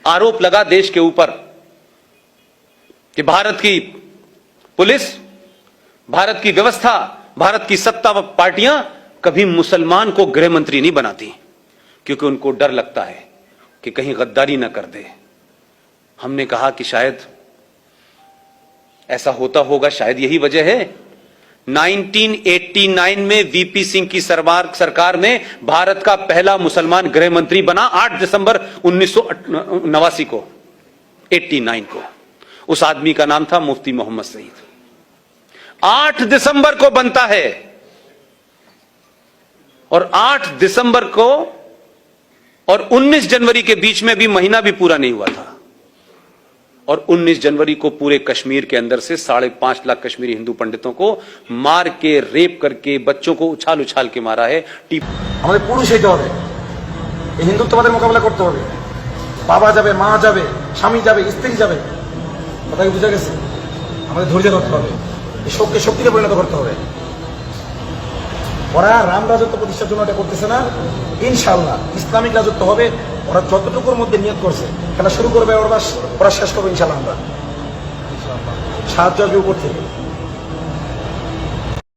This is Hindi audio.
आरोप लगा देश के ऊपर कि भारत की पुलिस, भारत की व्यवस्था, भारत की सत्ता पार्टियां कभी मुसलमान को गृह मंत्री नहीं बनाती, क्योंकि उनको डर लगता है कि कहीं गद्दारी ना कर दे। हमने कहा कि शायद ऐसा होता होगा, शायद यही वजह है 1989 में वीपी सिंह की सरकार में भारत का पहला मुसलमान गृह मंत्री बना 8 दिसंबर 1989 को, 89 को। उस आदमी का नाम था मुफ्ती मोहम्मद सईद। 8 दिसंबर को बनता है और 8 दिसंबर को और 19 जनवरी के बीच में भी महीना भी पूरा नहीं हुआ था, और 19 जनवरी को पूरे कश्मीर के अंदर से 5.5 लाख कश्मीरी हिंदू पंडितों को मार के, रेप करके, बच्चों को उछाल उछाल के मारा है। আমাদের পুরুষ হইতে হবে, এই হিন্দুত্ববাদের মোকাবেলা করতে হবে। বাবা যাবে, মা যাবে, স্বামী যাবে, স্ত্রী যাবে, কথা কি বুঝা গেছে? আমাদের ধৈর্য ধরতে হবে, এই শোককে শক্তিতে পরিণত করতে হবে। ওরা রাম রাজত্ব প্রতিষ্ঠার জন্য এটা করতেছে না, ইনশাআল্লাহ ইসলামিক রাজত্ব হবে। ওরা যতটুকুর মধ্যে নিয়ত করছে খেলা শুরু করবে, ওরা শেষ করবে ইনশাআল্লাহ। আমরা সাহায্য আসবে উপর থেকে।